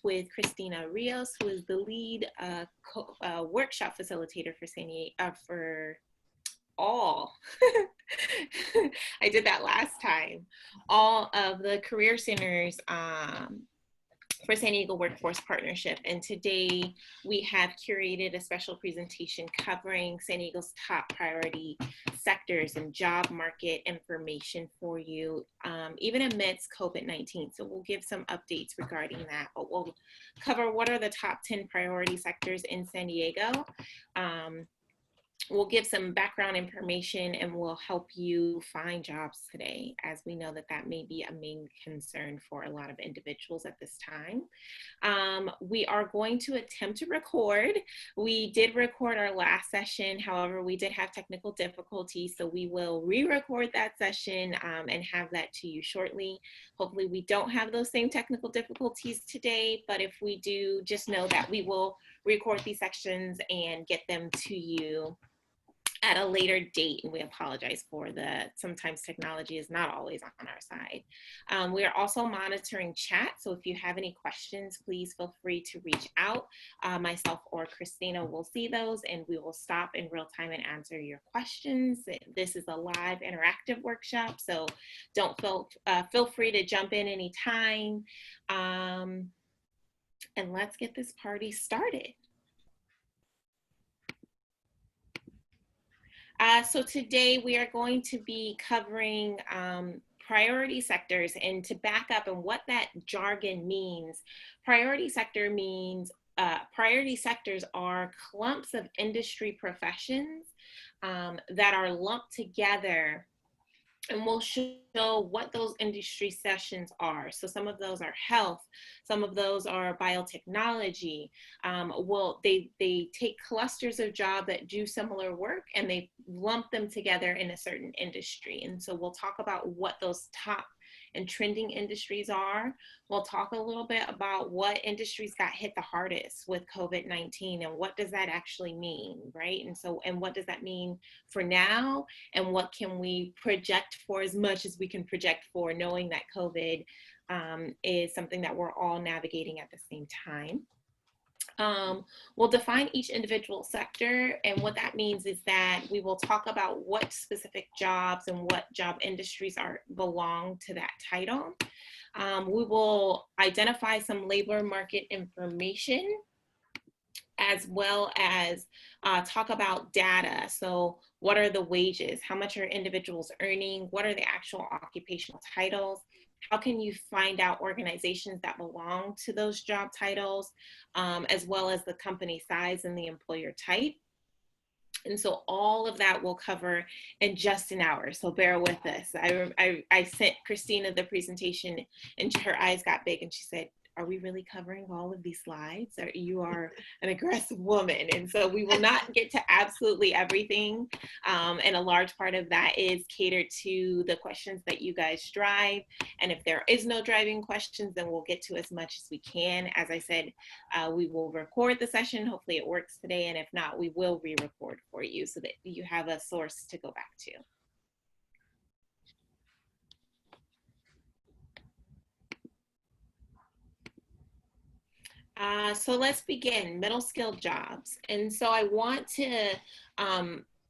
with Christina Rios, who is the lead workshop facilitator for San Diego, for all, I did that last time, all of the career centers for San Diego Workforce Partnership. And today we have curated a special presentation covering San Diego's top priority sectors and job market information for you, even amidst COVID-19. So we'll give some updates regarding that, but we'll cover what are the top 10 priority sectors in San Diego. We'll give some background information and we'll help you find jobs today, as we know that that may be a main concern for a lot of individuals at this time. We are going to attempt to record. We did record our last session, however, we did have technical difficulties, so we will re-record that session and have that to you shortly. Hopefully we don't have those same technical difficulties today, but if we do, just know that we will record these sections and get them to you at a later date, and we apologize for sometimes technology is not always on our side. We are also monitoring chat, so if you have any questions, please feel free to reach out. Myself or Christina will see those and we will stop in real time and answer your questions. This is a live interactive workshop, so don't feel free to jump in anytime. And let's get this party started. So today we are going to be covering priority sectors, and to back up and what that jargon means, priority sector means priority sectors are clumps of industry professions that are lumped together, and we'll show what those industry sessions are. So some of those are health, some of those are biotechnology. They take clusters of jobs that do similar work and they lump them together in a certain industry. And so we'll talk about what those top and trending industries are. We'll talk a little bit about what industries got hit the hardest with COVID-19 and what does that actually mean, right? And what does that mean for now? And what can we project for, as much as we can project for, knowing that COVID is something that we're all navigating at the same time. We'll define each individual sector, and what that means is that we will talk about what specific jobs and what job industries belong to that title. We will identify some labor market information, as well as talk about data. So what are the wages? How much are individuals earning? What are the actual occupational titles? How can you find out organizations that belong to those job titles, as well as the company size and the employer type? And so all of that we'll cover in just an hour, so bear with us. I sent Christina the presentation and her eyes got big and she said, are we really covering all of these slides? Or you are an aggressive woman. And so we will not get to absolutely everything. And a large part of that is catered to the questions that you guys drive. And if there is no driving questions, then we'll get to as much as we can. As I said, we will record the session. Hopefully it works today. And if not, we will re-record for you so that you have a source to go back to. So let's begin, middle skilled jobs. And so I want to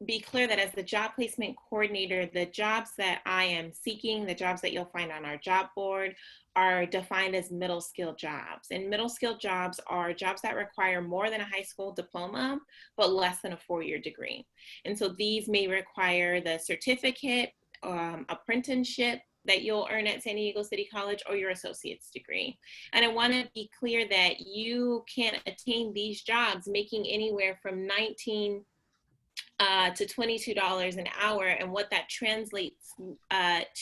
be clear that as the job placement coordinator, the jobs that I am seeking, the jobs that you'll find on our job board, are defined as middle skilled jobs. And middle skilled jobs are jobs that require more than a high school diploma, but less than a 4-year degree. And so these may require the certificate, apprenticeship that you'll earn at San Diego City College, or your associate's degree. And I want to be clear that you can attain these jobs making anywhere from $19 to $22 an hour, and what that translates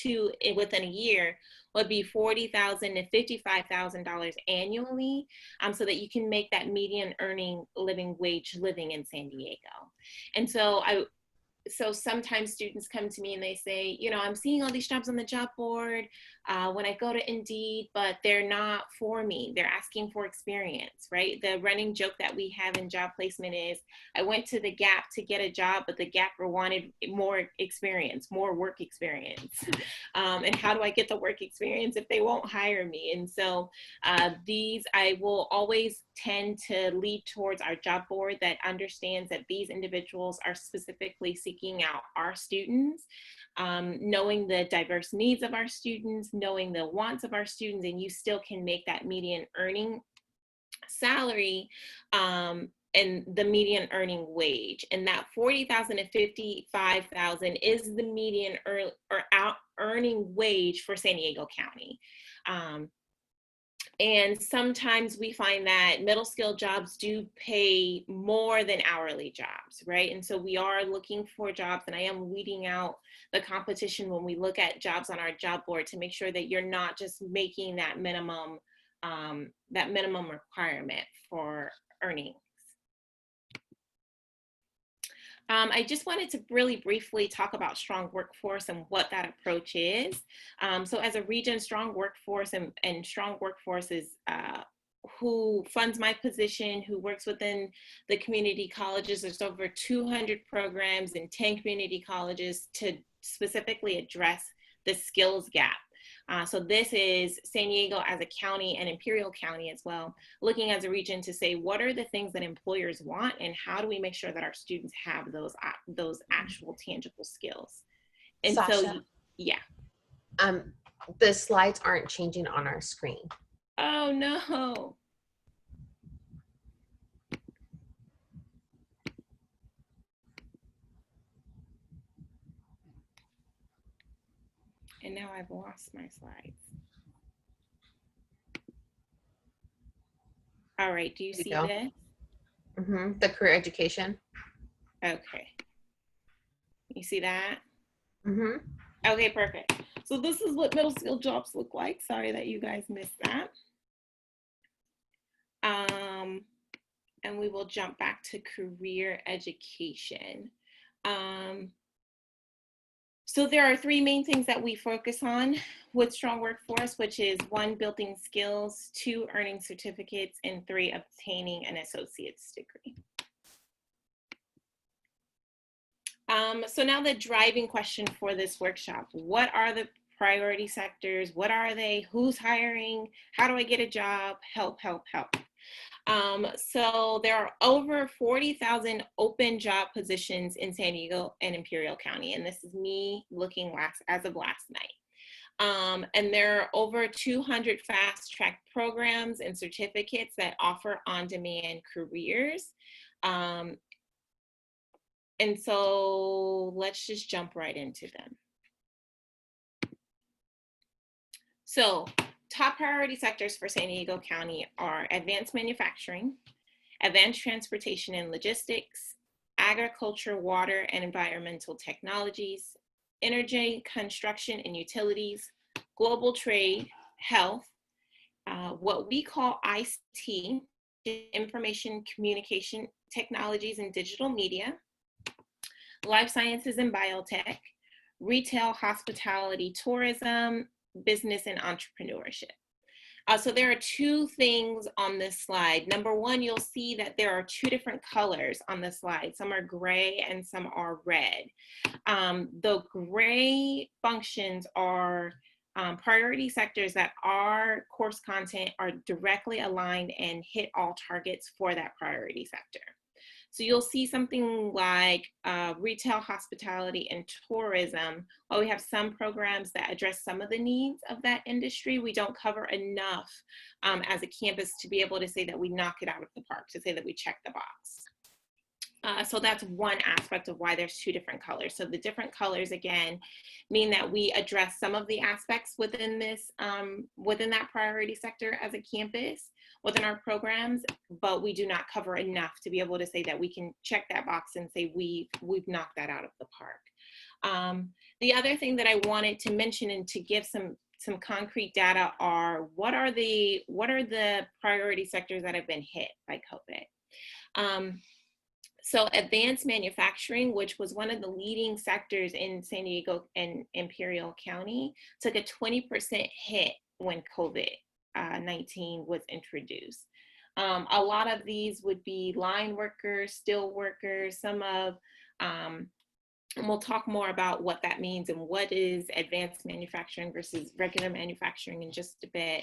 to within a year would be $40,000 to $55,000 annually, so that you can make that median earning living wage living in San Diego. And so sometimes students come to me and they say, you know, I'm seeing all these jobs on the job board. when I go to Indeed, but they're not for me. They're asking for experience, right? The running joke that we have in job placement is, I went to the Gap to get a job, but the Gapper wanted more experience, more work experience. And how do I get the work experience if they won't hire me? And so these, I will always tend to lead towards our job board that understands that these individuals are specifically seeking out our students, knowing the diverse needs of our students, knowing the wants of our students, and you still can make that median earning salary and the median earning wage. And that 40,000 to 55,000 is the median earning wage for San Diego County. And sometimes we find that middle skill jobs do pay more than hourly jobs, right? And so we are looking for jobs, and I am weeding out the competition when we look at jobs on our job board to make sure that you're not just making that minimum requirement for earnings. I just wanted to really briefly talk about strong workforce and what that approach is. So as a region, strong workforce and strong workforce is who funds my position, who works within the community colleges. There's over 200 programs in 10 community colleges to specifically address the skills gap. So this is San Diego as a county and Imperial County as well, looking as a region to say, what are the things that employers want and how do we make sure that our students have those actual tangible skills? And Sasha, so, yeah. The slides aren't changing on our screen. Oh no. And now I've lost my slides. All right, do you see this? Mm-hmm. The career education. Okay. You see that? Mm-hmm. Okay, perfect. So this is what middle skill jobs look like. Sorry that you guys missed that. And we will jump back to career education. So there are three main things that we focus on with strong workforce, which is 1, building skills, 2, earning certificates, and 3, obtaining an associate's degree. So now the driving question for this workshop: what are the priority sectors? What are they? Who's hiring? How do I get a job? Help, help, help. So there are over 40,000 open job positions in San Diego and Imperial County, and this is me looking as of last night. And there are over 200 fast track programs and certificates that offer on-demand careers. And so let's just jump right into them. So top priority sectors for San Diego County are advanced manufacturing, advanced transportation and logistics, agriculture, water and environmental technologies, energy, construction and utilities, global trade, health, what we call ICT, information communication technologies and digital media, life sciences and biotech, retail, hospitality, tourism, business and entrepreneurship. So there are 2 things on this slide. Number 1, you'll see that there are 2 different colors on the slide. Some are gray and some are red. The gray functions are priority sectors that our course content are directly aligned and hit all targets for that priority sector. So you'll see something like retail, hospitality, and tourism. While we have some programs that address some of the needs of that industry, we don't cover enough as a campus to be able to say that we knock it out of the park, to say that we check the box. So that's one aspect of why there's 2 different colors. So the different colors, again, mean that we address some of the aspects within this, within that priority sector as a campus, within our programs, but we do not cover enough to be able to say that we can check that box and say we've knocked that out of the park. The other thing that I wanted to mention and to give some concrete data are what are the priority sectors that have been hit by COVID. So advanced manufacturing, which was one of the leading sectors in San Diego and Imperial County, took a 20% hit when COVID-19 was introduced. A lot of these would be line workers, steel workers, some of, and we'll talk more about what that means and what is advanced manufacturing versus regular manufacturing in just a bit.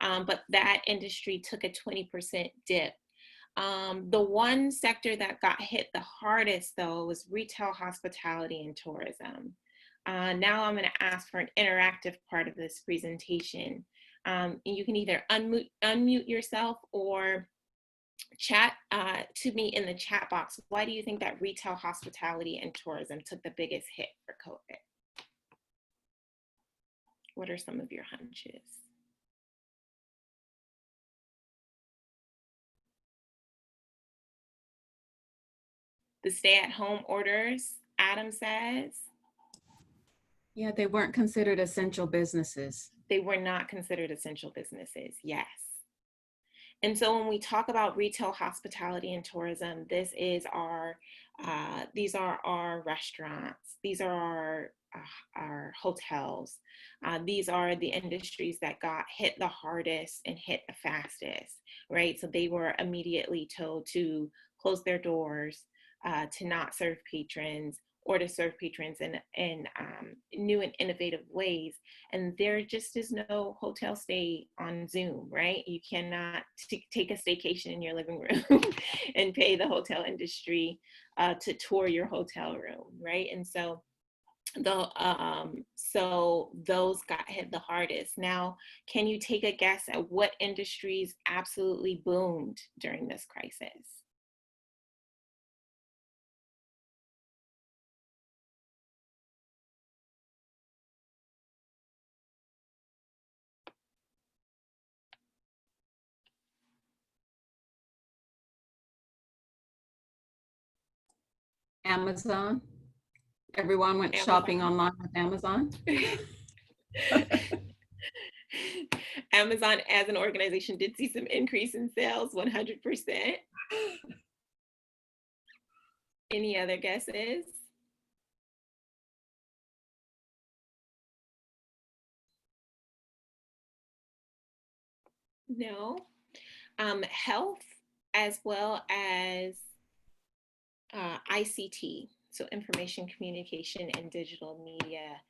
But that industry took a 20% dip. The one sector that got hit the hardest, though, was retail, hospitality, and tourism. Now I'm going to ask for an interactive part of this presentation. You can either unmute yourself or chat to me in the chat box. Why do you think that retail, hospitality, and tourism took the biggest hit for COVID? What are some of your hunches? The stay-at-home orders, Adam says. Yeah, they weren't considered essential businesses. They were not considered essential businesses, yes. And so when we talk about retail, hospitality, and tourism, these are our restaurants. These are our hotels. These are the industries that got hit the hardest and hit the fastest, right? So they were immediately told to close their doors, to not serve patrons, or to serve patrons in new and innovative ways. And there just is no hotel stay on Zoom, right? You cannot take a staycation in your living room and pay the hotel industry to tour your hotel room, right? And so so those got hit the hardest. Now, can you take a guess at what industries absolutely boomed during this crisis? Amazon. Everyone went shopping online with Amazon. Amazon as an organization did see some increase in sales, 100%. Any other guesses? No. Health as well as ICT, so information communication and digital media,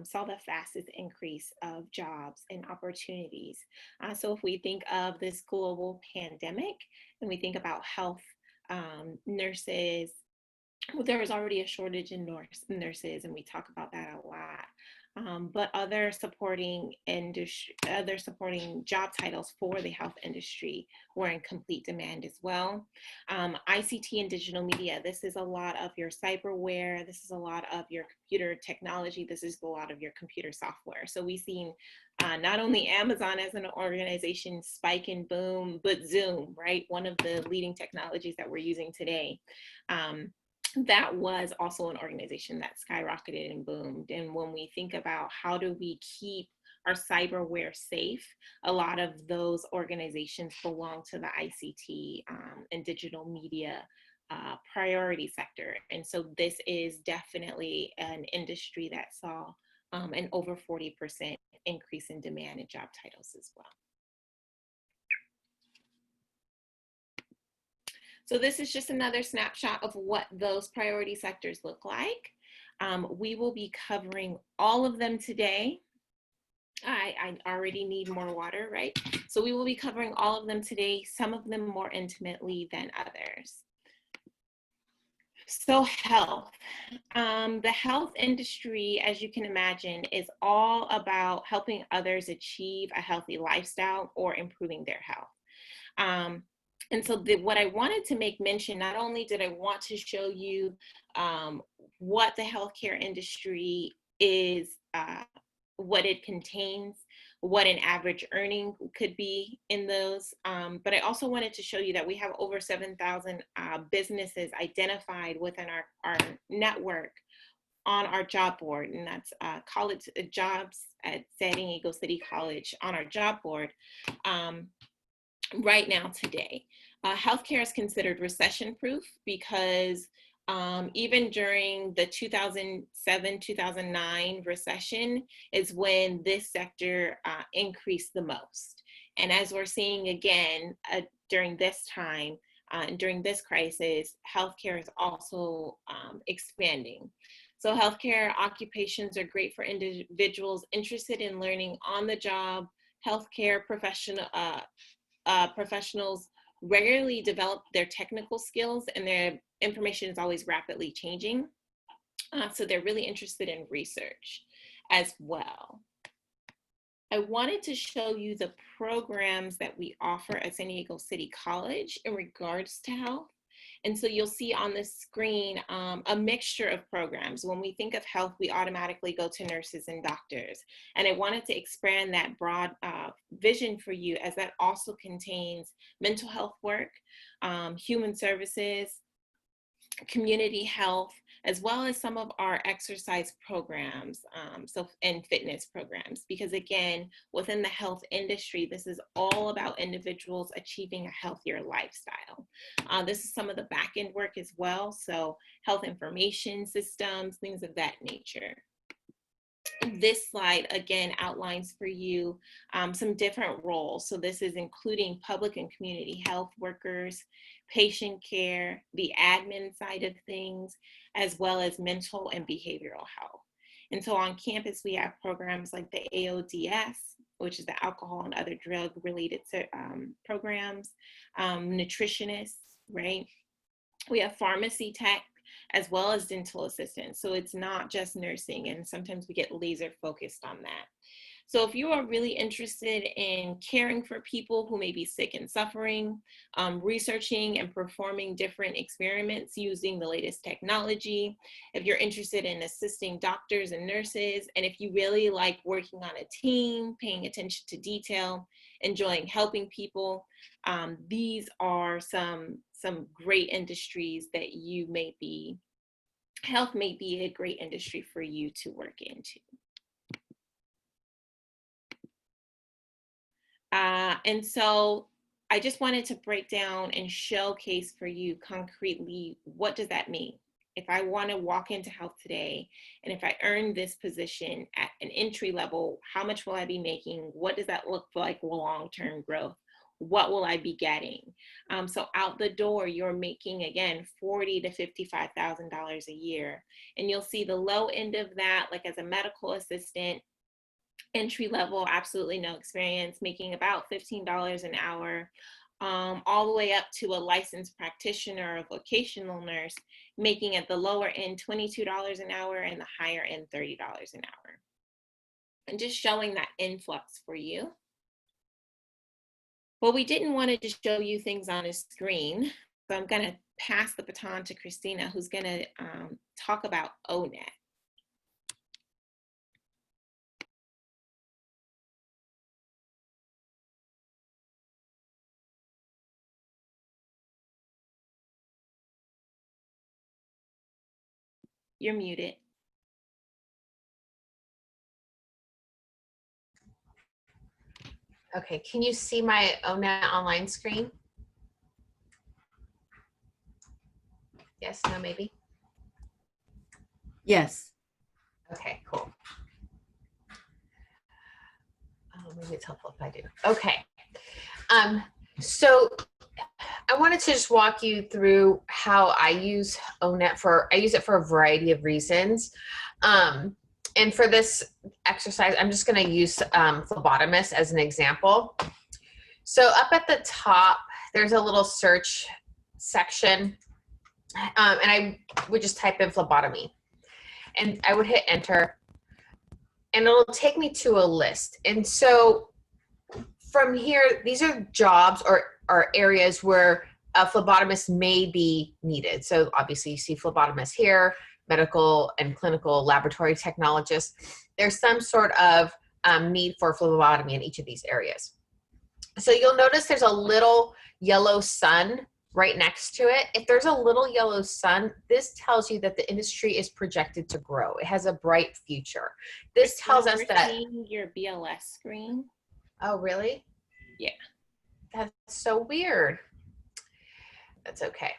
saw the fastest increase of jobs and opportunities. So if we think of this global pandemic and we think about health, nurses, well, there was already a shortage in nurses, and we talk about that a lot. But other supporting job titles for the health industry were in complete demand as well. ICT and digital media, this is a lot of your cyberware, this is a lot of your computer technology, this is a lot of your computer software. So we've seen not only Amazon as an organization spike and boom, but Zoom, right? One of the leading technologies that we're using today. That was also an organization that skyrocketed and boomed. And when we think about how do we keep our cyberware safe, a lot of those organizations belong to the ICT and digital media priority sector. And so this is definitely an industry that saw an over 40% increase in demand in job titles as well. So this is just another snapshot of what those priority sectors look like. We will be covering all of them today. I already need more water, right? So we will be covering all of them today, some of them more intimately than others. So health. The health industry, as you can imagine, is all about helping others achieve a healthy lifestyle or improving their health. And so what I wanted to make mention, not only did I want to show you what the healthcare industry is, what it contains, what an average earning could be in those, but I also wanted to show you that we have over 7,000 businesses identified within our network on our job board, and that's college jobs at San Diego City College on our job board. Right now today. Healthcare is considered recession-proof because even during the 2007-2009 recession is when this sector increased the most. And as we're seeing again during this time, during this crisis, healthcare is also expanding. So healthcare occupations are great for individuals interested in learning on the job. Healthcare professionals regularly develop their technical skills, and their information is always rapidly changing. So they're really interested in research as well. I wanted to show you the programs that we offer at San Diego City College in regards to health. And so you'll see on the screen a mixture of programs. When we think of health, we automatically go to nurses and doctors. And I wanted to expand that broad vision for you, as that also contains mental health work, human services, community health, as well as some of our exercise programs, and fitness programs. Because again, within the health industry, this is all about individuals achieving a healthier lifestyle. This is some of the back end work as well. So health information systems, things of that nature. This slide again outlines for you some different roles. So this is including public and community health workers, patient care, the admin side of things, as well as mental and behavioral health. And so on campus, we have programs like the AODS, which is the alcohol and other drug related programs, nutritionists, right? We have pharmacy tech, as well as dental assistants. So it's not just nursing, and sometimes we get laser focused on that. So if you are really interested in caring for people who may be sick and suffering, researching and performing different experiments using the latest technology, if you're interested in assisting doctors and nurses, and if you really like working on a team, paying attention to detail, enjoying helping people, these are some great industries that you may be, health may be a great industry for you to work into. And so I just wanted to break down and showcase for you concretely, what does that mean? If I want to walk into health today, and if I earn this position at an entry level, how much will I be making? What does that look like long-term growth? What will I be getting? So out the door, you're making, again, $40,000 to $55,000 a year. And you'll see the low end of that, like as a medical assistant, entry level, absolutely no experience, making about $15 an hour, all the way up to a licensed practitioner or vocational nurse, making at the lower end $22 an hour and the higher end $30 an hour. And just showing that influx for you. Well, we didn't want to just show you things on a screen, so I'm going to pass the baton to Christina, who's going to talk about ONET. You're muted. Okay, can you see my ONET online screen? Yes, no, maybe? Yes. Okay, cool. Oh, maybe it's helpful if I do. Okay. So I wanted to just walk you through how I use ONET I use it for a variety of reasons. And for this exercise, I'm just going to use phlebotomist as an example. So up at the top, there's a little search section, and I would just type in phlebotomy, and I would hit enter, and it'll take me to a list. And so from here, these are jobs or areas where a phlebotomist may be needed. So obviously you see phlebotomist here, medical and clinical laboratory technologists. There's some sort of need for phlebotomy in each of these areas. So you'll notice there's a little yellow sun right next to it. If there's a little yellow sun, this tells you that the industry is projected to grow. It has a bright future. This tells us that— We're seeing your BLS screen. Oh, really? Yeah. That's so weird. That's okay.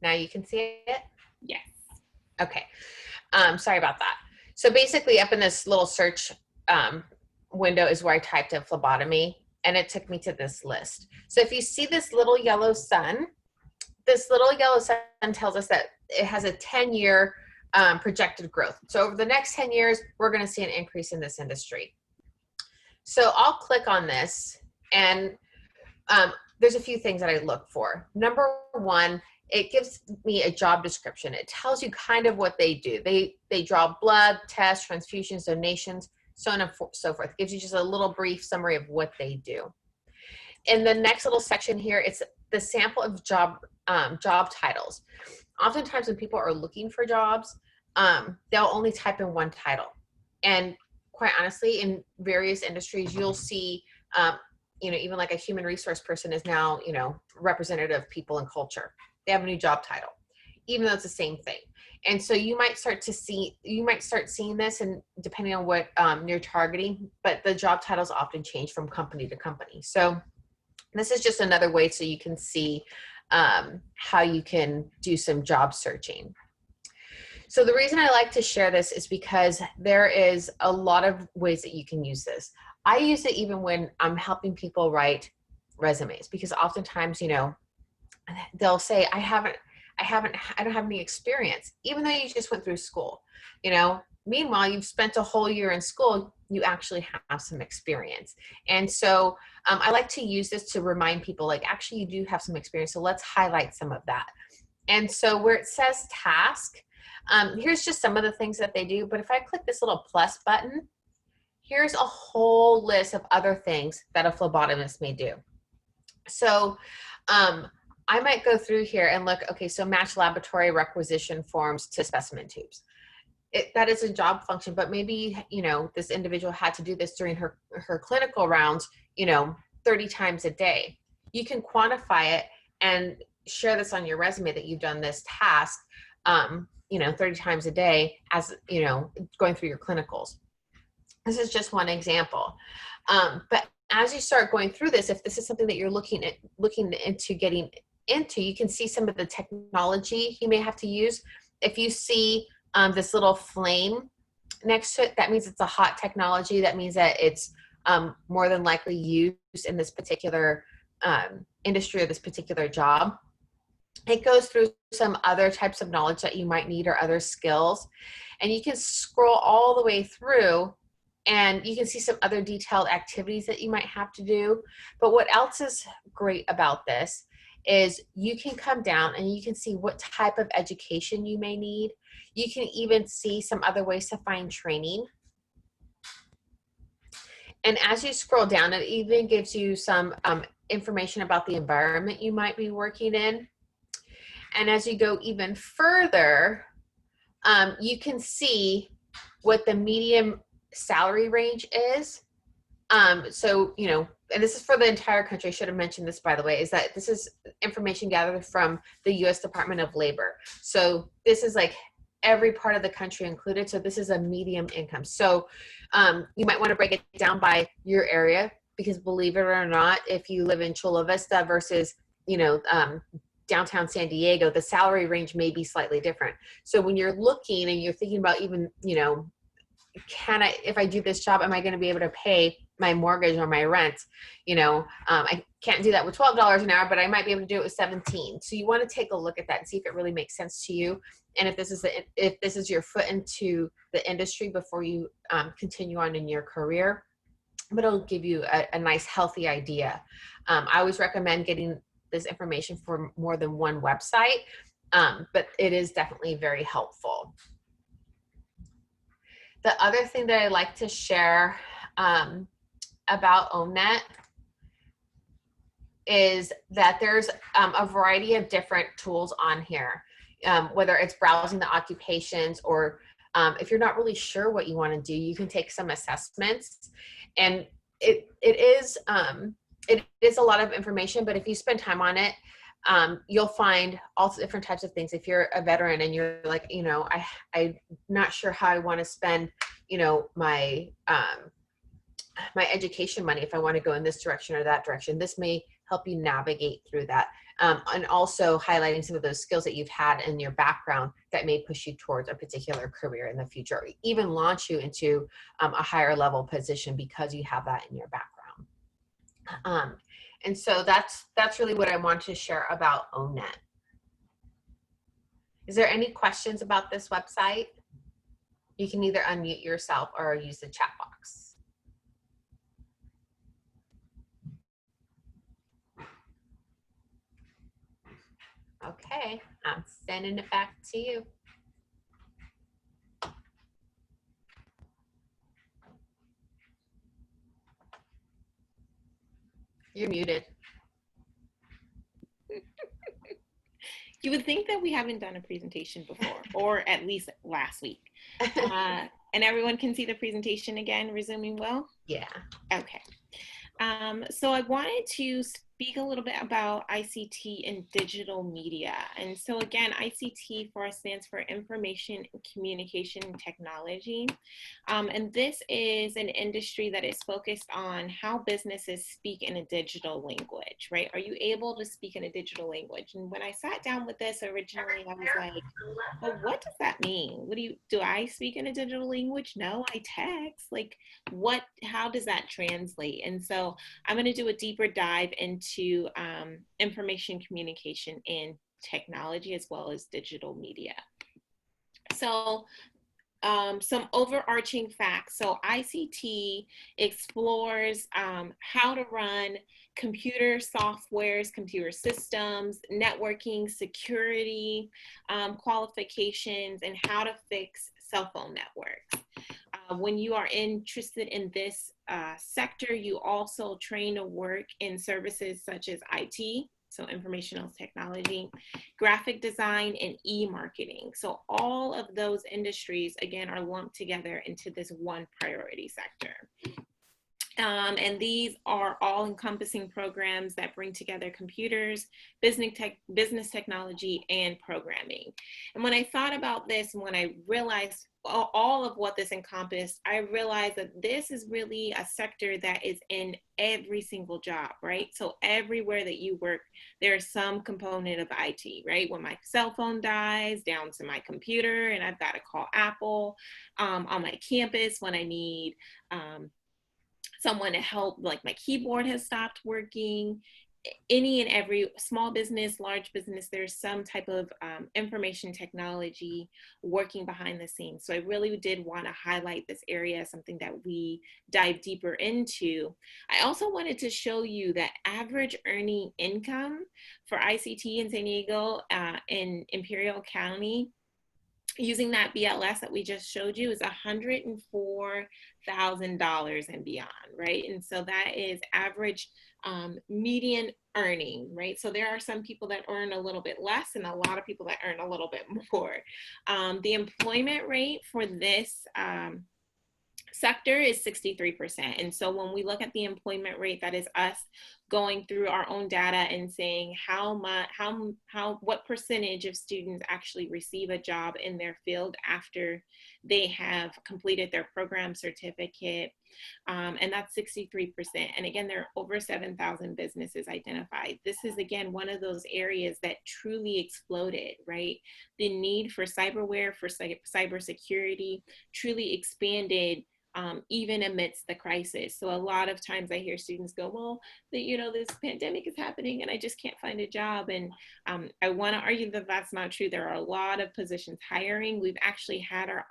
Now you can see it? Yes. Okay. Sorry about that. So basically up in this little search window is where I typed in phlebotomy, and it took me to this list. So if you see this little yellow sun, this little yellow sun tells us that it has a 10-year projected growth. So over the next 10 years, we're going to see an increase in this industry. So I'll click on this, and there's a few things that I look for. Number one, it gives me a job description. It tells you kind of what they do. They draw blood, tests, transfusions, donations, so on and so forth. It gives you just a little brief summary of what they do. In the next little section here, it's the sample of job titles. Oftentimes when people are looking for jobs, they'll only type in one title. And quite honestly, in various industries, you'll see, even like a human resource person is now, representative of people and culture. They have a new job title, even though it's the same thing. And so you might start seeing this, and depending on what you're targeting, but the job titles often change from company to company. So this is just another way so you can see how you can do some job searching. So the reason I like to share this is because there is a lot of ways that you can use this. I use it even when I'm helping people write resumes, because oftentimes, they'll say, I don't have any experience, even though you just went through school. Meanwhile, you've spent a whole year in school, you actually have some experience. And so I like to use this to remind people, like, actually you do have some experience, so let's highlight some of that. And so where it says task, here's just some of the things that they do. But if I click this little plus button, here's a whole list of other things that a phlebotomist may do. So I might go through here and look, okay, so match laboratory requisition forms to specimen tubes. That is a job function, but maybe, this individual had to do this during her clinical rounds, 30 times a day. You can quantify it and share this on your resume that you've done this task, 30 times a day as, going through your clinicals. This is just one example. But as you start going through this, if this is something that you're looking into getting into, you can see some of the technology you may have to use. If you see this little flame next to it, that means it's a hot technology. That means that it's more than likely used in this particular industry or this particular job. It goes through some other types of knowledge that you might need or other skills. And you can scroll all the way through and you can see some other detailed activities that you might have to do. But what else is great about this is you can come down and you can see what type of education you may need. You can even see some other ways to find training. And as you scroll down, it even gives you some information about the environment you might be working in. And as you go even further, you can see what the median salary range is. So, and this is for the entire country. I should have mentioned this, by the way, is that this is information gathered from the U.S. Department of Labor. So this is like every part of the country included. So this is a medium income. So you might want to break it down by your area, because believe it or not, if you live in Chula Vista versus, downtown San Diego, the salary range may be slightly different. So when you're looking and you're thinking about even, if I do this job, am I going to be able to pay my mortgage or my rent? I can't do that with $12 an hour, but I might be able to do it with 17. So you want to take a look at that and see if it really makes sense to you. And if this is your foot into the industry before you continue on in your career, but it'll give you a nice, healthy idea. I always recommend getting this information from more than one website, but it is definitely very helpful. The other thing that I like to share about ONET is that there's a variety of different tools on here, whether it's browsing the occupations or if you're not really sure what you want to do, you can take some assessments. And it is a lot of information, but if you spend time on it, you'll find all different types of things. If you're a veteran and you're like, I'm not sure how I want to spend, you know, my education money, if I want to go in this direction or that direction. This may help you navigate through that. And also highlighting some of those skills that you've had in your background that may push you towards a particular career in the future, or even launch you into a higher level position because you have that in your background. And so that's really what I want to share about ONET. Is there any questions about this website? You can either unmute yourself or use the chat box. Okay, I'm sending it back to you. You're muted. You would think that we haven't done a presentation before, or at least last week. And everyone can see the presentation again, resuming well? Yeah. Okay. So I wanted to speak a little bit about ICT and digital media. And so again, ICT stands for Information and Communication Technology. And this is an industry that is focused on how businesses speak in a digital language, right? Are you able to speak in a digital language? And when I sat down with this originally, I was like, well, what does that mean? Do I speak in a digital language? No, I text. Like, how does that translate? And so I'm going to do a deeper dive into information communication and technology, as well as digital media. So some overarching facts. So ICT explores how to run computer softwares, computer systems, networking, security, qualifications, and how to fix cell phone networks. When you are interested in this sector, you also train to work in services such as IT, so informational technology, graphic design, and e-marketing. So all of those industries, again, are lumped together into this one priority sector. And these are all encompassing programs that bring together computers, business technology, and programming. And when I thought about this, and when I realized all of what this encompassed, I realized that this is really a sector that is in every single job, right? So everywhere that you work, there's some component of IT, right? When my cell phone dies, down to my computer, and I've got to call Apple, on my campus when I need someone to help, like my keyboard has stopped working. Any and every small business, large business, there's some type of information technology working behind the scenes. So I really did want to highlight this area as something that we dive deeper into. I also wanted to show you that average earning income for ICT in San Diego in Imperial County, using that BLS that we just showed you, is $104,000 and beyond, right? And so that is average median earning, right? So there are some people that earn a little bit less and a lot of people that earn a little bit more. The employment rate for this sector is 63%. And so when we look at the employment rate, that is us going through our own data and saying what percentage of students actually receive a job in their field after they have completed their program certificate. And that's 63%. And again, there are over 7,000 businesses identified. This is, again, one of those areas that truly exploded, right? The need for cyberware, for cybersecurity truly expanded even amidst the crisis. So a lot of times I hear students go, well, this pandemic is happening and I just can't find a job. And I want to argue that that's not true. There are a lot of positions hiring. We've actually had our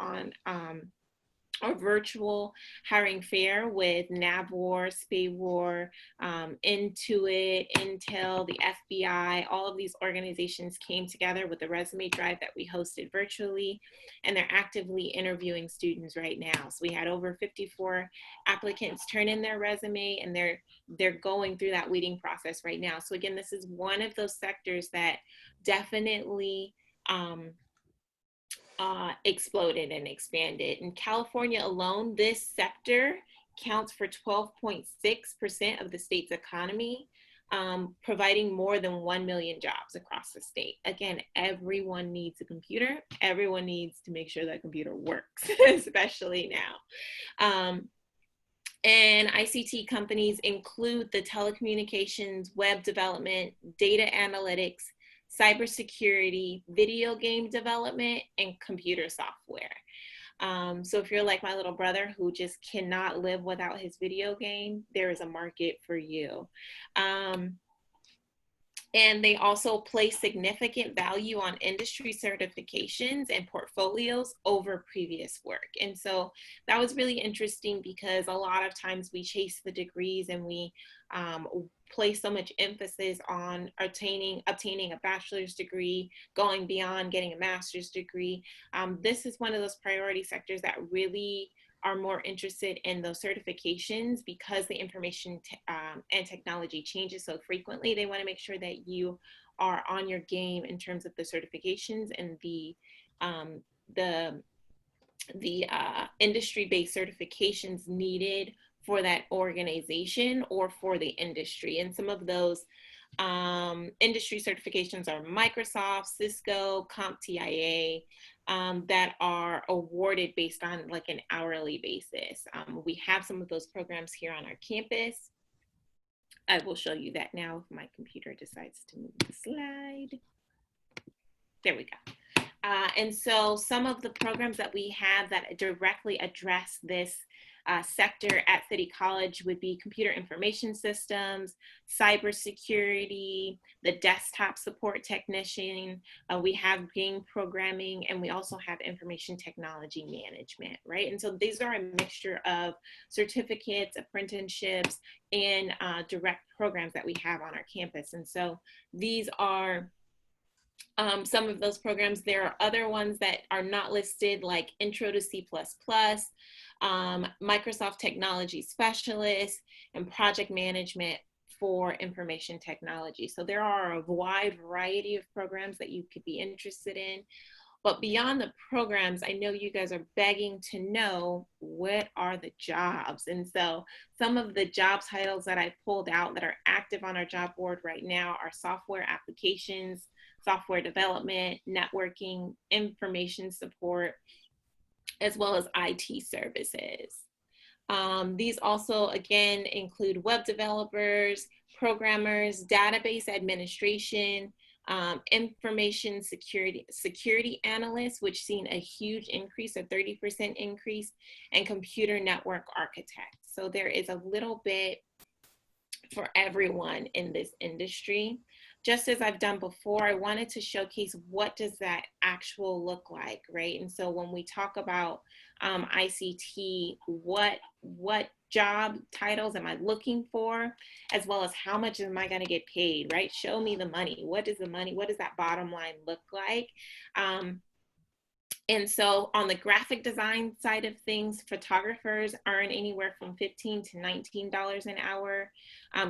virtual hiring fair with NAVWAR, SPAWAR, Intuit, Intel, the FBI. All of these organizations came together with the resume drive that we hosted virtually, and they're actively interviewing students right now. So we had over 54 applicants turn in their resume, and they're going through that weeding process right now. So again, this is one of those sectors that definitely exploded and expanded. In California alone, this sector counts for 12.6% of the state's economy. providing more than 1 million jobs across the state. Again, everyone needs a computer. Everyone needs to make sure that computer works, especially now. And ICT companies include the telecommunications, web development, data analytics, cybersecurity, video game development, and computer software. So if you're like my little brother who just cannot live without his video game, there is a market for you. And they also place significant value on industry certifications and portfolios over previous work. And so that was really interesting because a lot of times we chase the degrees and we place so much emphasis on obtaining a bachelor's degree, going beyond getting a master's degree. This is one of those priority sectors that really are more interested in those certifications because the information and technology changes so frequently. They want to make sure that you are on your game in terms of the certifications and the industry-based certifications needed for that organization or for the industry. And some of those industry certifications are Microsoft, Cisco, CompTIA, that are awarded based on like an hourly basis. We have some of those programs here on our campus. I will show you that now if my computer decides to move the slide. There we go. And so some of the programs that we have that directly address this sector at City College would be computer information systems, cybersecurity, the desktop support technician, we have game programming, and we also have information technology management, right? And so these are a mixture of certificates, apprenticeships, and direct programs that we have on our campus. And so these are some of those programs. There are other ones that are not listed, like Intro to C++, Microsoft Technology Specialist, and Project Management for Information Technology. So there are a wide variety of programs that you could be interested in. But beyond the programs, I know you guys are begging to know what are the jobs. And so some of the job titles that I pulled out that are active on our job board right now are software applications, software development, networking, information support, as well as IT services. These also, again, include web developers, programmers, database administration, information security analysts, which seen a huge increase, a 30% increase, and computer network architects. So there is a little bit for everyone in this industry. Just as I've done before, I wanted to showcase what does that actual look like, right? And so when we talk about ICT, what job titles am I looking for, as well as how much am I going to get paid, right? Show me the money. What does that bottom line look like? And so on the graphic design side of things, photographers earn anywhere from $15 to $19 an hour.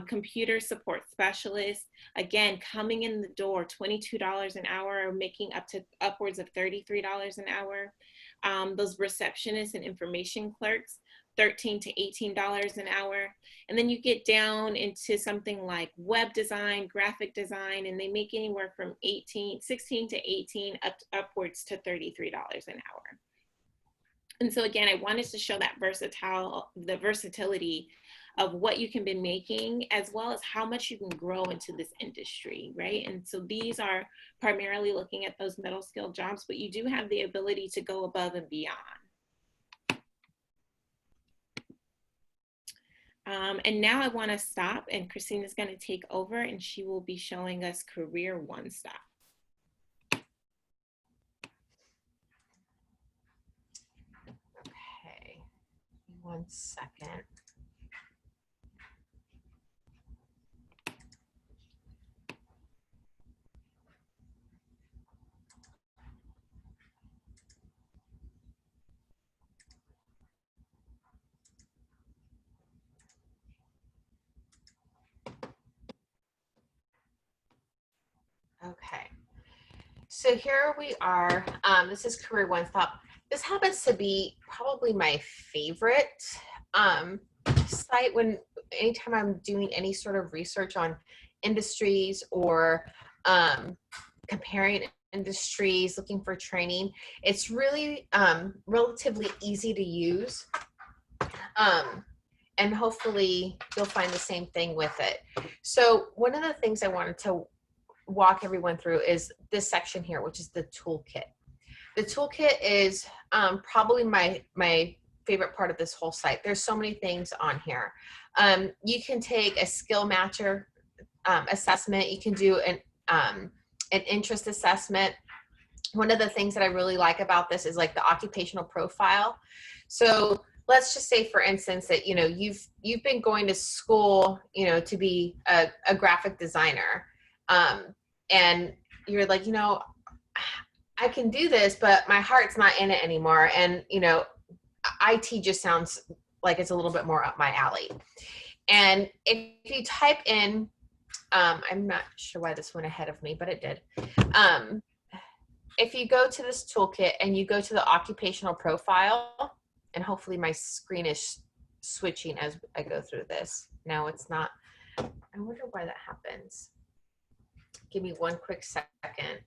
Computer support specialists, again, coming in the door, $22 an hour, making up to upwards of $33 an hour. Those receptionists and information clerks, $13 to $18 an hour. And then you get down into something like web design, graphic design, and they make anywhere from 16 to 18 upwards to $33 an hour. And so again, I wanted to show that the versatility of what you can be making, as well as how much you can grow into this industry, right? And so these are primarily looking at those middle skill jobs, but you do have the ability to go above and beyond. And now I want to stop, and Christina's going to take over, and she will be showing us Career One Stop. Okay, 1 second. Okay, so here we are. This is Career One Stop. This happens to be probably my favorite site anytime I'm doing any sort of research on industries or comparing industries, looking for training. It's really relatively easy to use. And hopefully you'll find the same thing with it. So one of the things I wanted to walk everyone through is this section here, which is the toolkit. The toolkit is probably my favorite part of this whole site. There's so many things on here. You can take a skill matcher assessment. You can do an interest assessment. One of the things that I really like about this is like the occupational profile. So let's just say, for instance, that you've been going to school, to be a graphic designer, and you're like, I can do this, but my heart's not in it anymore, and IT just sounds like it's a little bit more up my alley. And if you type in, I'm not sure why this went ahead of me, but it did. If you go to this toolkit and you go to the occupational profile, and hopefully my screen is switching as I go through this. No, it's not. I wonder why that happens. Give me one quick second.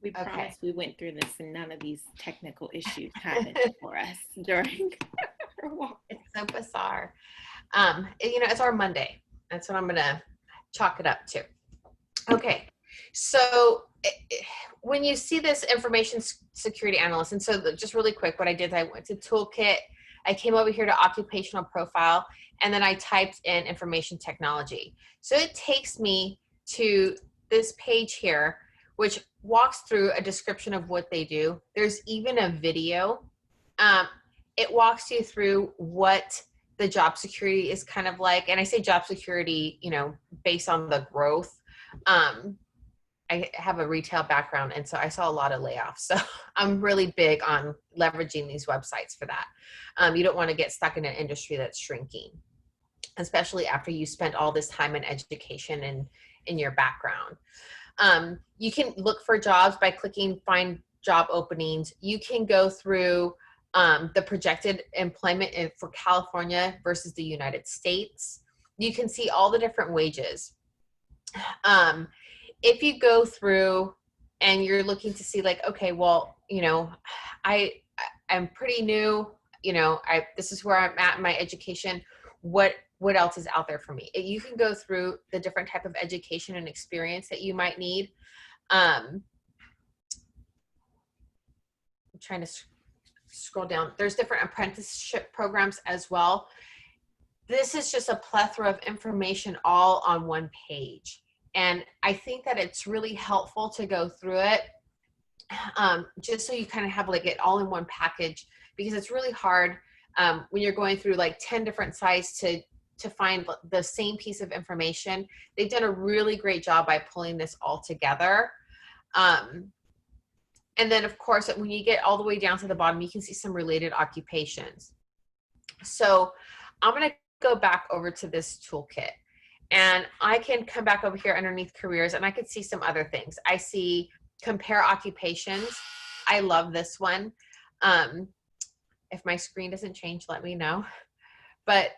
We promised we went through this and none of these technical issues happened for us during our walk. It's so bizarre. It's our Monday. That's what I'm going to chalk it up to. Okay. So when you see this information security analyst, and so just really quick, what I did, I went to Toolkit, I came over here to occupational profile, and then I typed in information technology. So it takes me to this page here, which walks through a description of what they do. There's even a video. It walks you through what the job security is kind of like. And I say job security, based on the growth. I have a retail background, and so I saw a lot of layoffs. So I'm really big on leveraging these websites for that. You don't want to get stuck in an industry that's shrinking, especially after you spent all this time in education and in your background. You can look for jobs by clicking find job openings. You can go through the projected employment for California versus the United States. You can see all the different wages. If you go through and you're looking to see like, okay, well, I'm pretty new, this is where I'm at in my education. What else is out there for me? You can go through the different type of education and experience that you might need. I'm trying to scroll down. There's different apprenticeship programs as well. This is just a plethora of information all on one page. And I think that it's really helpful to go through it just so you kind of have like it all in one package, because it's really hard when you're going through like 10 different sites to find the same piece of information. They've done a really great job by pulling this all together. And then of course, when you get all the way down to the bottom, you can see some related occupations. So I'm going to go back over to this toolkit, and I can come back over here underneath careers, and I could see some other things. I see compare occupations. I love this one. If my screen doesn't change, let me know. But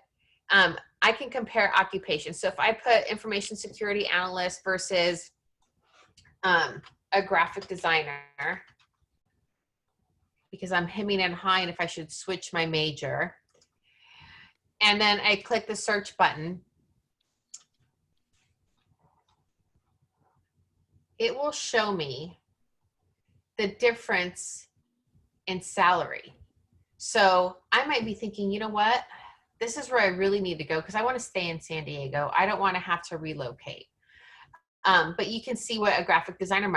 I can compare occupations. So if I put information security analyst versus a graphic designer, because I'm hemming and hawing if I should switch my major, and then I click the search button, it will show me the difference in salary. So I might be thinking, you know what? This is where I really need to go because I want to stay in San Diego. I don't want to have to relocate. But you can see what a graphic designer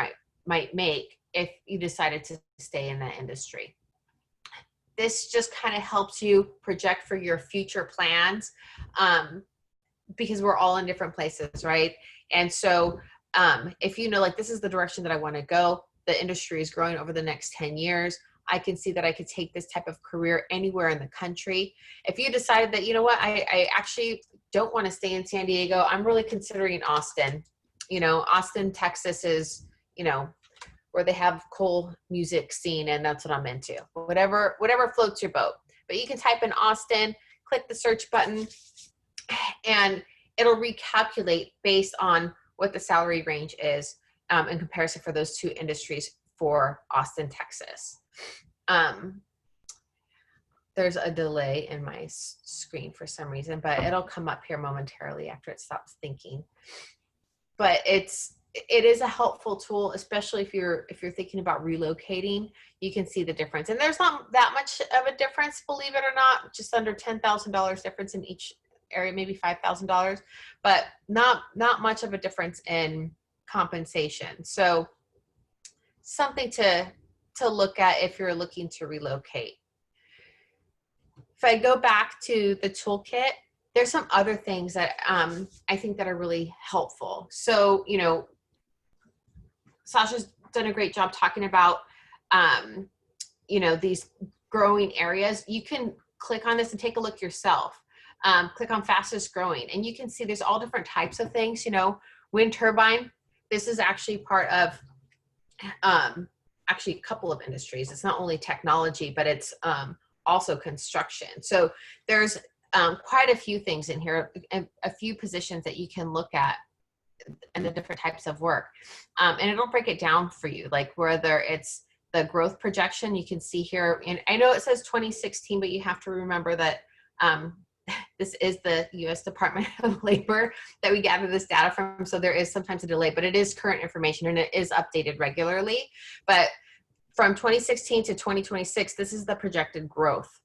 might make if you decided to stay in that industry. This just kind of helps you project for your future plans because we're all in different places, right? And so if you know, like, this is the direction that I want to go, the industry is growing over the next 10 years, I can see that I could take this type of career anywhere in the country. If you decided that, you know what, I actually don't want to stay in San Diego, I'm really considering Austin. You know, Austin, Texas is, you know, or they have cool music scene, and that's what I'm into. Whatever floats your boat. But you can type in Austin, click the search button, and it'll recalculate based on what the salary range is in comparison for those two industries for Austin, Texas. There's a delay in my screen for some reason, but it'll come up here momentarily after it stops thinking. But it is a helpful tool, especially if you're thinking about relocating. You can see the difference, and there's not that much of a difference, believe it or not. Just under $10,000 difference in each area, maybe $5,000, but not much of a difference in compensation. So something to look at if you're looking to relocate. If I go back to the toolkit, there's some other things that I think that are really helpful. So, you know, Sasha's done a great job talking about, you know, these growing areas. You can click on this and take a look yourself. Click on fastest growing, and you can see there's all different types of things. You know, wind turbine, this is actually part of actually a couple of industries. It's not only technology, but it's also construction. So there's quite a few things in here, a few positions that you can look at and the different types of work. And it'll break it down for you, like whether it's the growth projection. You can see here, and I know it says 2016, but you have to remember that this is the U.S. Department of Labor that we gather this data from. So there is sometimes a delay, but it is current information and it is updated regularly. But from 2016 to 2026, this is the projected growth.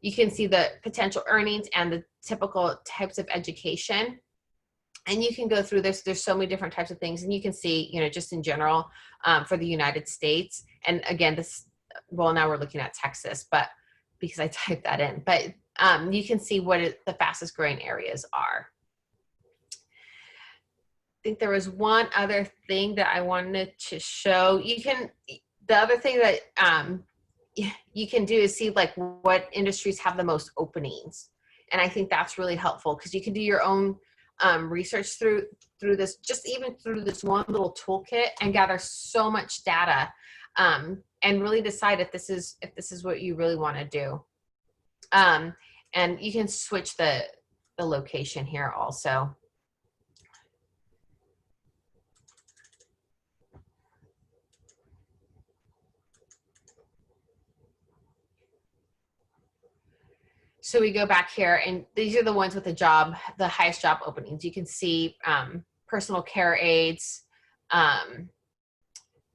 You can see the potential earnings and the typical types of education. And you can go through this. There's so many different types of things. And you can see, you know, just in general for the United States. And again, well, now we're looking at Texas, but because I typed that in. But you can see what the fastest growing areas are. I think there was one other thing that I wanted to show. The other thing that you can do is see like what industries have the most openings. And I think that's really helpful because you can do your own research through this, just even through this one little toolkit, and gather so much data and really decide if this is what you really want to do. And you can switch the location here also. So we go back here, and these are the ones with the highest job openings. You can see personal care aides.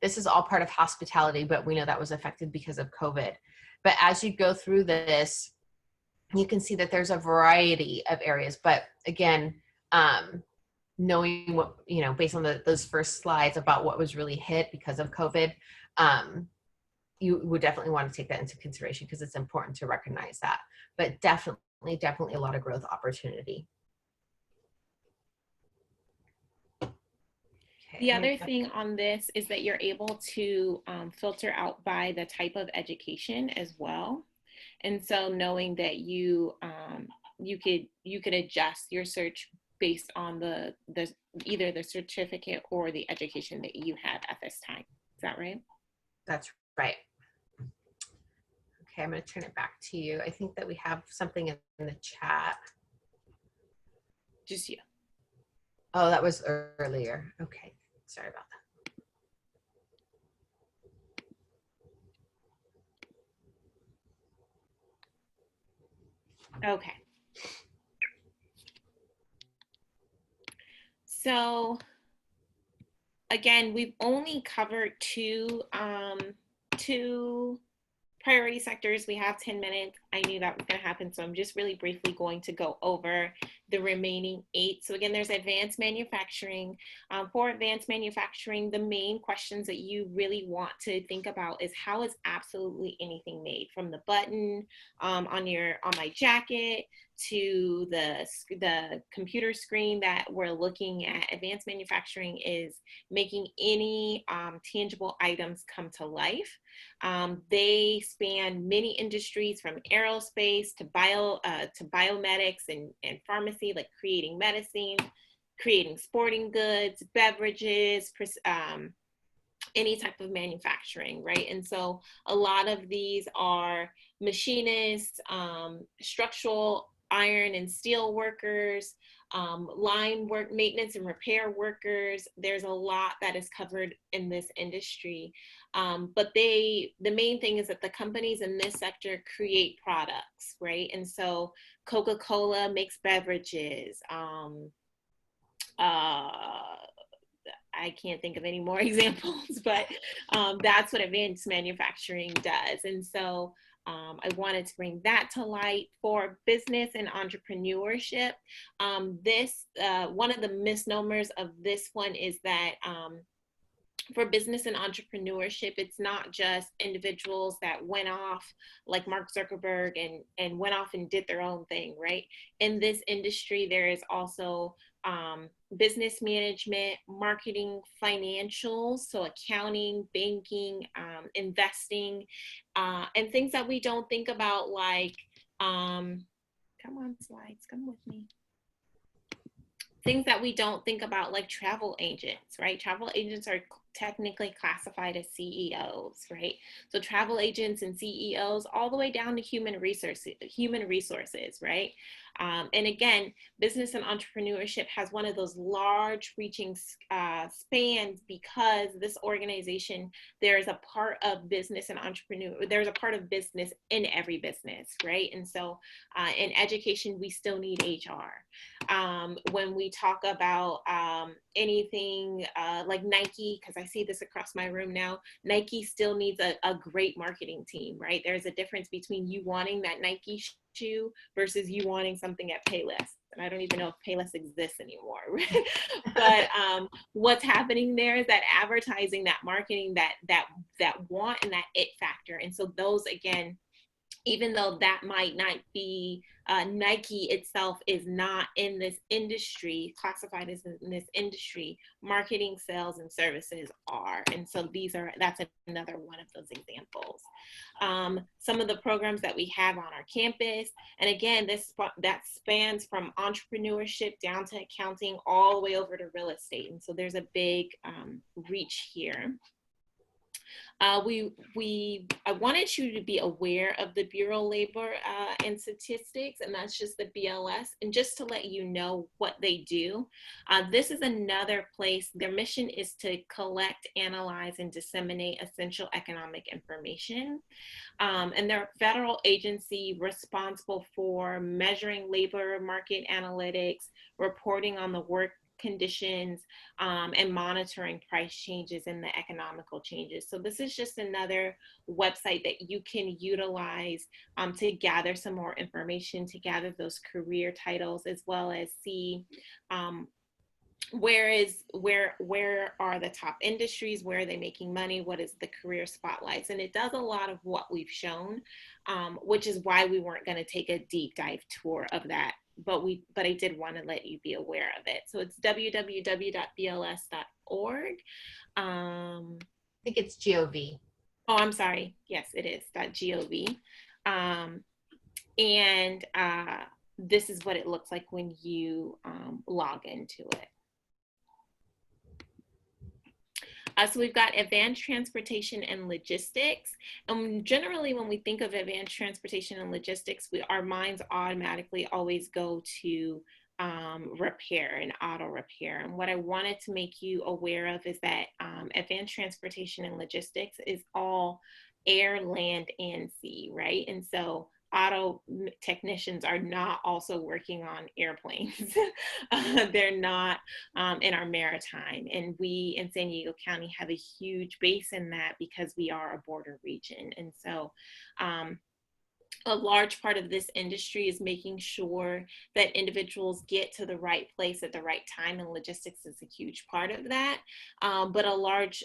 This is all part of hospitality, but we know that was affected because of COVID. But as you go through this, you can see that there's a variety of areas. But again, knowing what, you know, based on those first slides about what was really hit because of COVID, you would definitely want to take that into consideration because it's important to recognize that. But definitely a lot of growth opportunity. The other thing on this is that you're able to filter out by the type of education as well. And so knowing that you could adjust your search based on either the certificate or the education that you have at this time. Is that right? That's right. Okay, I'm going to turn it back to you. I think that we have something in the chat. Just you. Oh, that was earlier. Okay, sorry about that. Okay. So again, we've only covered two priority sectors. We have 10 minutes. I knew that was going to happen, so I'm just really briefly going to go over the remaining 8. So again, there's advanced manufacturing. For advanced manufacturing, the main questions that you really want to think about is how is absolutely anything made, from the button on my jacket to the computer screen that we're looking at. Advanced manufacturing is making any tangible items come to life. They span many industries, from aerospace to biomedics and pharmacy, like creating medicine, creating sporting goods, beverages, any type of manufacturing, right? And so a lot of these are machinists, structural iron and steel workers, line work, maintenance and repair workers. There's a lot that is covered in this industry. But the main thing is that the companies in this sector create products, right? And so Coca-Cola makes beverages. I can't think of any more examples, but that's what advanced manufacturing does. And so I wanted to bring that to light for business and entrepreneurship. One of the misnomers of this one is that for business and entrepreneurship, it's not just individuals that went off like Mark Zuckerberg and went off and did their own thing, right? In this industry, there is also business management, marketing, financials, so accounting, banking, investing, and things that we don't think about, like, come on, slides, come with me. Things that we don't think about, like travel agents, right? Travel agents are technically classified as CEOs, right? So travel agents and CEOs, all the way down to human resources, right? And again, business and entrepreneurship has one of those large reaching spans, because this organization, there's a part of business and there's a part of business in every business, right? And so in education, we still need HR. When we talk about anything like Nike, because I see this across my room now, Nike still needs a great marketing team, right? There's a difference between you wanting that Nike shoe versus you wanting something at Payless. And I don't even know if Payless exists anymore. Right? But what's happening there is that advertising, that marketing, that want and that it factor. And so those, again, even though that might not be Nike itself is not in this industry, classified as in this industry, marketing, sales, and services are. And so that's another one of those examples. Some of the programs that we have on our campus, and again, that spans from entrepreneurship down to accounting, all the way over to real estate. And so there's a big reach here. I wanted you to be aware of the Bureau of Labor and Statistics, and that's just the BLS, and just to let you know what they do. This is another place. Their mission is to collect, analyze, and disseminate essential economic information. And they're a federal agency responsible for measuring labor market analytics, reporting on the work conditions, and monitoring price changes and the economical changes. So this is just another website that you can utilize to gather some more information, to gather those career titles, as well as see where are the top industries, where are they making money, what is the career spotlights. And it does a lot of what we've shown, which is why we weren't going to take a deep dive tour of that. But I did want to let you be aware of it. So it's www.bls.org. I think it's .gov. Oh, I'm sorry. Yes, it is .gov. And this is what it looks like when you log into it. So we've got advanced transportation and logistics. And generally, when we think of advanced transportation and logistics, our minds automatically always go to repair and auto repair. And what I wanted to make you aware of is that advanced transportation and logistics is all air, land, and sea, right? And so auto technicians are not also working on airplanes. They're not in our maritime. And we in San Diego County have a huge base in that because we are a border region. And so a large part of this industry is making sure that individuals get to the right place at the right time, and logistics is a huge part of that. But a large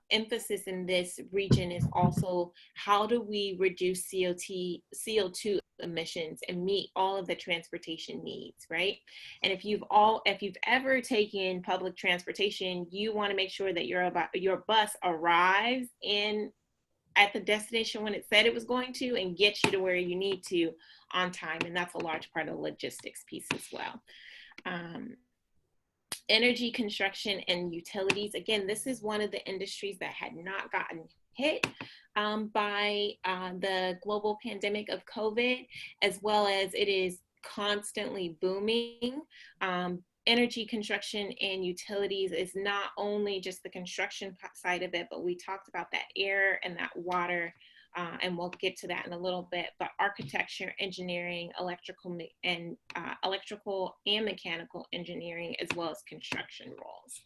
emphasis in this region is also how do we reduce CO2 emissions and meet all of the transportation needs, right? And if you've ever taken public transportation, you want to make sure that your bus arrives at the destination when it said it was going to, and get you to where you need to on time. And that's a large part of the logistics piece as well. Energy, construction, and utilities. Again, this is one of the industries that had not gotten hit by the global pandemic of COVID, as well as it is constantly booming. Energy, construction, and utilities is not only just the construction side of it, but we talked about that air and that water, and we'll get to that in a little bit, but architecture, engineering, electrical and mechanical engineering, as well as construction roles.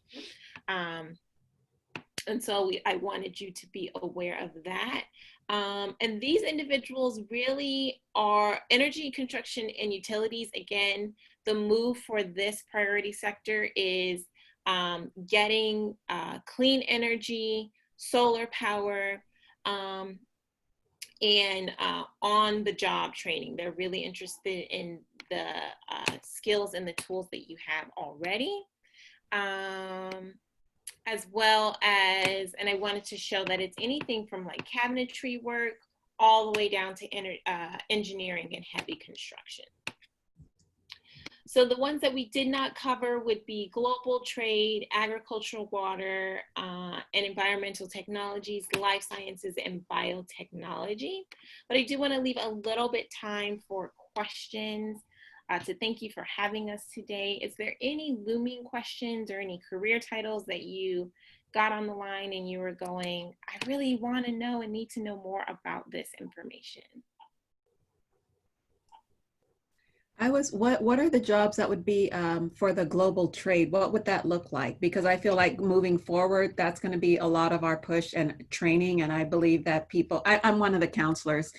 And so I wanted you to be aware of that. And these individuals really are energy, construction, and utilities. Again, the move for this priority sector is getting clean energy, solar power, and on-the-job training. They're really interested in the skills and the tools that you have already. As well as, and I wanted to show that it's anything from like cabinetry work all the way down to engineering and heavy construction. So the ones that we did not cover would be global trade, agricultural, water, and environmental technologies, life sciences, and biotechnology. But I do want to leave a little bit time for questions. To thank you for having us today. Is there any looming questions or any career titles that you got on the line and you were going, I really want to know and need to know more about this information? What are the jobs that would be for the global trade? What would that look like? Because I feel like moving forward, that's going to be a lot of our push and training. And I believe that I'm one of the counselors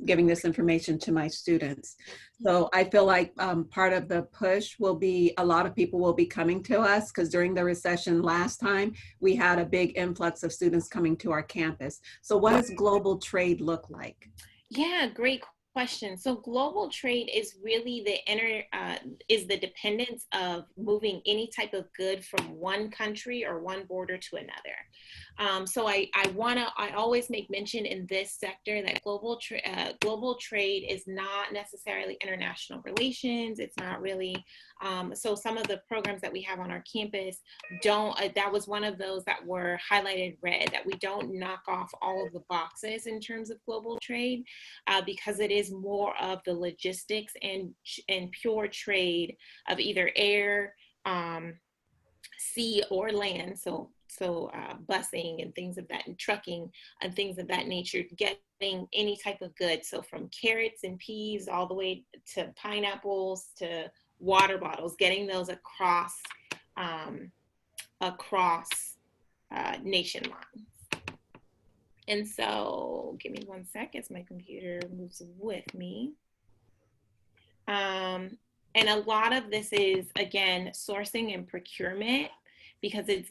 giving this information to my students. So I feel like part of the push will be a lot of people will be coming to us, because during the recession last time, we had a big influx of students coming to our campus. So what does global trade look like? Yeah, great question. So global trade is really the dependence of moving any type of good from one country or one border to another. So I always make mention in this sector that global trade is not necessarily international relations. It's not really, so some of the programs that we have on our campus that was one of those that were highlighted red, that we don't knock off all of the boxes in terms of global trade, because it is more of the logistics and pure trade of either air, sea, or land. So busing and things of that, and trucking and things of that nature, getting any type of good. So from carrots and peas all the way to pineapples to water bottles, getting those across nation lines. And so give me 1 second as my computer moves with me. And a lot of this is, again, sourcing and procurement, because it's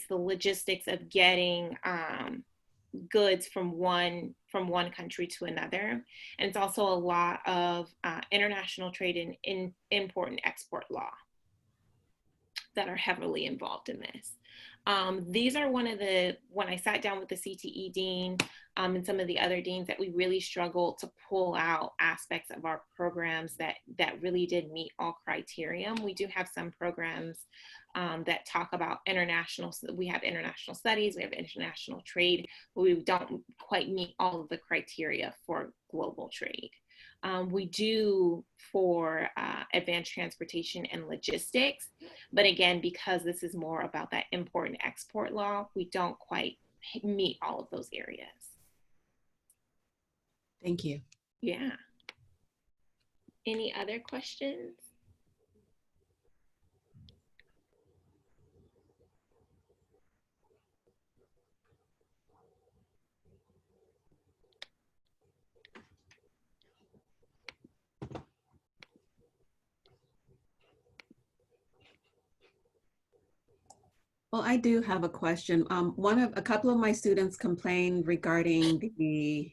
the logistics of getting goods from one country to another. And it's also a lot of international trade and import and export law that are heavily involved in this. These are when I sat down with the CTE dean and some of the other deans, that we really struggled to pull out aspects of our programs that really did meet all criteria. We do have some programs that talk about international, we have international studies, we have international trade, but we don't quite meet all of the criteria for global trade. We do for advanced transportation and logistics, but again, because this is more about that import and export law, we don't quite meet all of those areas. Thank you. Yeah. Any other questions? Well, I do have a question. A couple of my students complained regarding the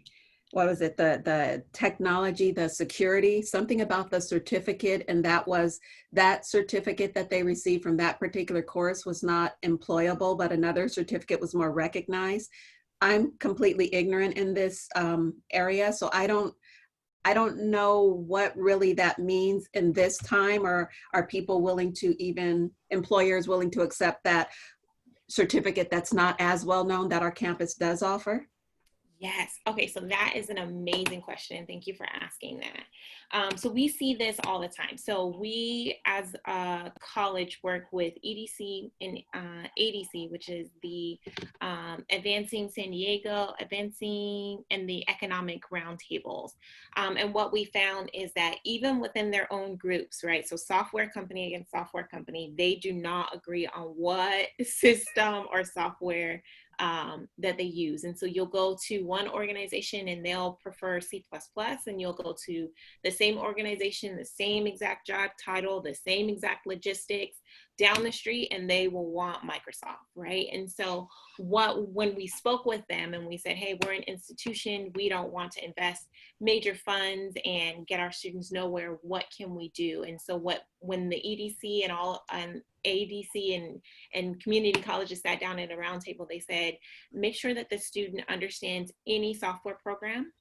technology, the security, something about the certificate, and that certificate that they received from that particular course was not employable, but another certificate was more recognized. I'm completely ignorant in this area, so I I don't know what really that means in this time, or are people willing to, even employers willing to accept that certificate that's not as well known that our campus does offer? Yes. Okay. So that is an amazing question. Thank you for asking that. So we see this all the time. So we, as a college, work with EDC and ADC, which is the Advancing San Diego, Advancing, and the Economic Roundtables. And what we found is that even within their own groups, right? So software company against software company, they do not agree on what system or software that they use. And so you'll go to one organization and they'll prefer C++, and you'll go to the same organization, the same exact job title, the same exact logistics down the street, and they will want Microsoft, right? And so when we spoke with them and we said, hey, we're an institution, we don't want to invest major funds and get our students nowhere, what can we do? And so when the EDC and ADC and community colleges sat down at a roundtable, they said, make sure that the student understands any software program,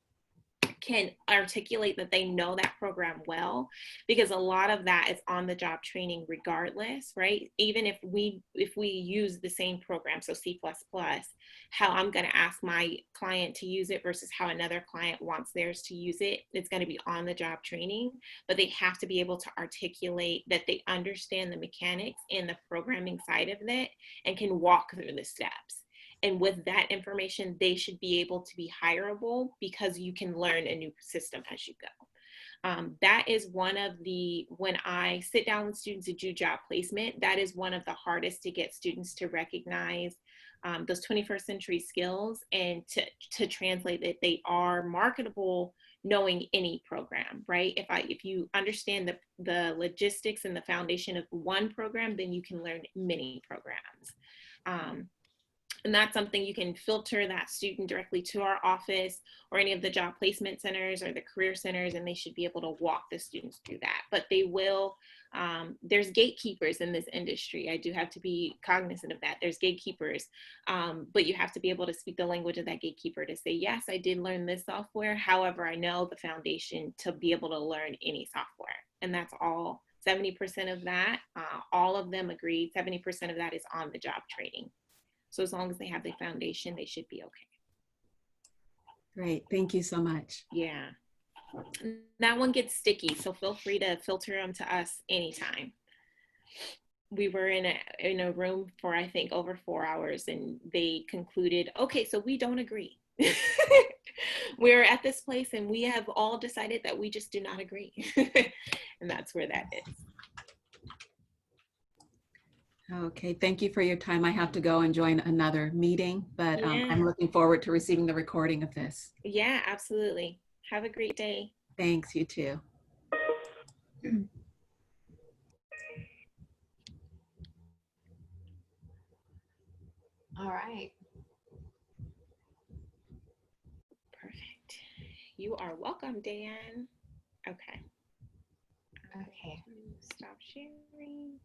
can articulate that they know that program well, because a lot of that is on the job training regardless, right? Even if we use the same program, so C++, how I'm going to ask my client to use it versus how another client wants theirs to use it, it's going to be on the job training, but they have to be able to articulate that they understand the mechanics and the programming side of it and can walk through the steps. And with that information, they should be able to be hireable because you can learn a new system as you go. That is one of when I sit down with students to do job placement, that is one of the hardest to get students to recognize those 21st century skills and to translate that they are marketable knowing any program, right? If you understand the logistics and the foundation of one program, then you can learn many programs. And that's something you can filter that student directly to our office or any of the job placement centers or the career centers, and they should be able to walk the students through that. But they will, there's gatekeepers in this industry. I do have to be cognizant of that. There's gatekeepers, but you have to be able to speak the language of that gatekeeper to say, yes, I did learn this software. However, I know the foundation to be able to learn any software. And that's all, 70% of that, all of them agreed, 70% of that is on the job training. So as long as they have the foundation, they should be okay. Great, thank you so much. Yeah, that one gets sticky, so feel free to filter them to us anytime. We were in a room for, I think, over 4 hours, and they concluded, okay, so we don't agree. We're at this place and we have all decided that we just do not agree. And that's where that is. Okay, thank you for your time. I have to go and join another meeting, but Yeah. I'm looking forward to receiving the recording of this. Yeah, absolutely. Have a great day. Thanks, you too. All right. Perfect. You are welcome, Dan. Okay. Okay. Stop sharing.